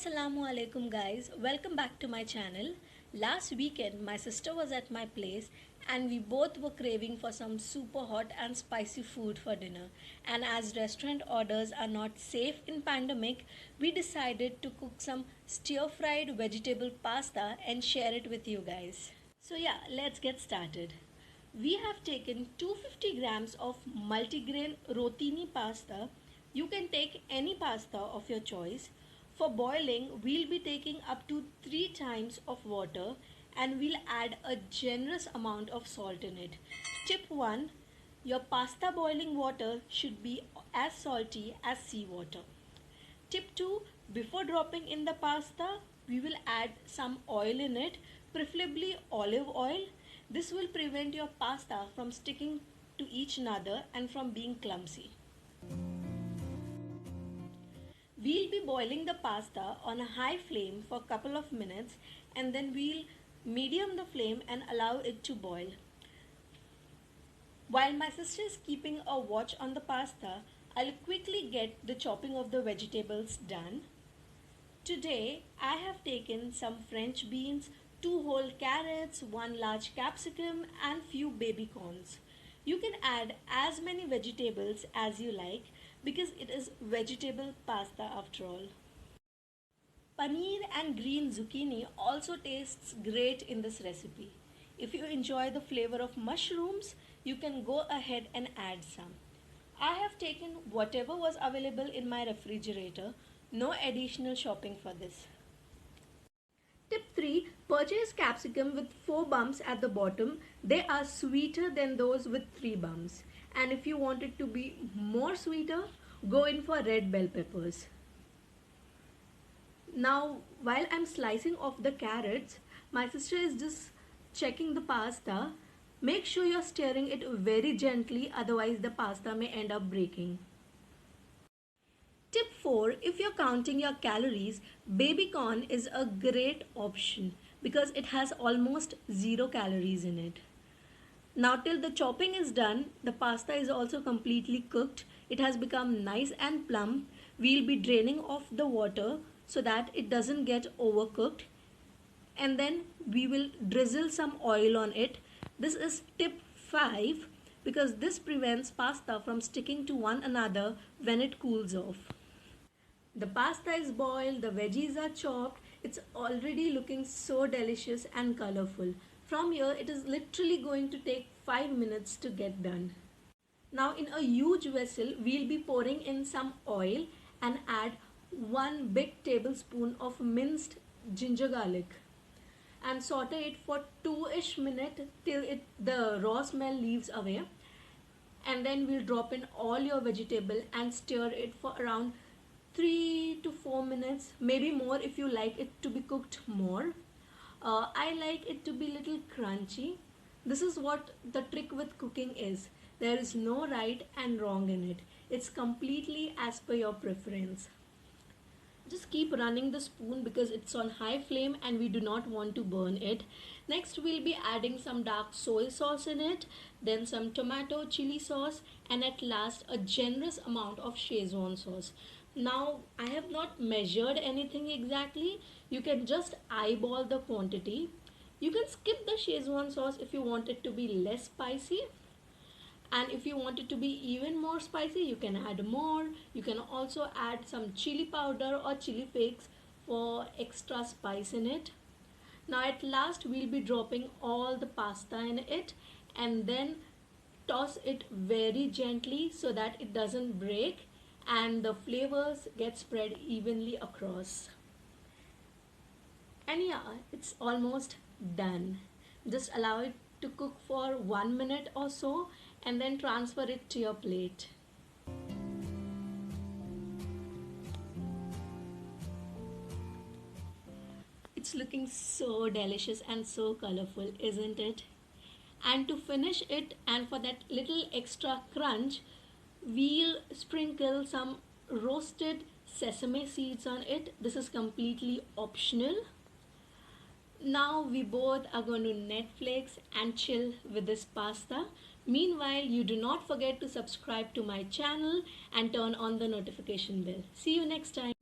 Assalamu alaikum guys, welcome back to my channel. Last weekend my sister was at my place and we both were craving for some super hot and spicy food for dinner, and as restaurant orders are not safe in pandemic, we decided to cook some stir fried vegetable pasta and share it with you guys. So yeah, let's get started. We have taken 250 grams of multigrain rotini pasta. You can take any pasta of your choice. For boiling, we'll be taking up to 3 times of water and we'll add a generous amount of salt in it. Tip 1. Your pasta boiling water should be as salty as seawater. Tip 2. Before dropping in the pasta, we will add some oil in it, preferably olive oil. This will prevent your pasta from sticking to each other and from being clumsy. We'll be boiling the pasta on a high flame for a couple of minutes and then we'll medium the flame and allow it to boil. While my sister is keeping a watch on the pasta, I'll quickly get the chopping of the vegetables done. Today, I have taken some French beans, 2 whole carrots, 1 large capsicum and few baby corns. You can add as many vegetables as you like because it is vegetable pasta after all. Paneer and green zucchini also tastes great in this recipe. If you enjoy the flavor of mushrooms, you can go ahead and add some. I have taken whatever was available in my refrigerator, no additional shopping for this. Tip 3. Purchase capsicum with 4 bumps at the bottom. They are sweeter than those with 3 bumps. And if you want it to be more sweeter, go in for red bell peppers. Now, while I'm slicing off the carrots, my sister is just checking the pasta. Make sure you're stirring it very gently, otherwise the pasta may end up breaking. Tip 4. If you're counting your calories, baby corn is a great option because it has almost 0 calories in it. Now till the chopping is done, the pasta is also completely cooked. It has become nice and plump. We'll be draining off the water so that it doesn't get overcooked. And then we will drizzle some oil on it. This is tip 5 because this prevents pasta from sticking to one another when it cools off. The pasta is boiled, the veggies are chopped. It's already looking so delicious and colorful. From here, it is literally going to take 5 minutes to get done. Now in a huge vessel, we'll be pouring in some oil and add 1 big tablespoon of minced ginger garlic and saute it for 2-ish minutes till the raw smell leaves away. And then we'll drop in all your vegetable and stir it for around 3 to 4 minutes, maybe more if you like it to be cooked more. I like it to be little crunchy. This is what the trick with cooking is. There is no right and wrong in it. It's completely as per your preference. Just keep running the spoon because it's on high flame and we do not want to burn it. Next we'll be adding some dark soy sauce in it, then some tomato chili sauce, and at last a generous amount of Szechuan sauce. Now I have not measured anything exactly. You can just eyeball the quantity. You can skip the Szechuan sauce if you want it to be less spicy. And if you want it to be even more spicy, you can add more. You can also add some chili powder or chili flakes for extra spice in it. Now at last we'll be dropping all the pasta in it and then toss it very gently so that it doesn't break and the flavors get spread evenly across. And yeah, it's almost done. Just allow it to cook for 1 minute or so and then transfer it to your plate. It's looking so delicious and so colorful, isn't it? And to finish it and for that little extra crunch, we'll sprinkle some roasted sesame seeds on it. This is completely optional. Now we both are going to Netflix and chill with this pasta. Meanwhile, you do not forget to subscribe to my channel and turn on the notification bell. See you next time.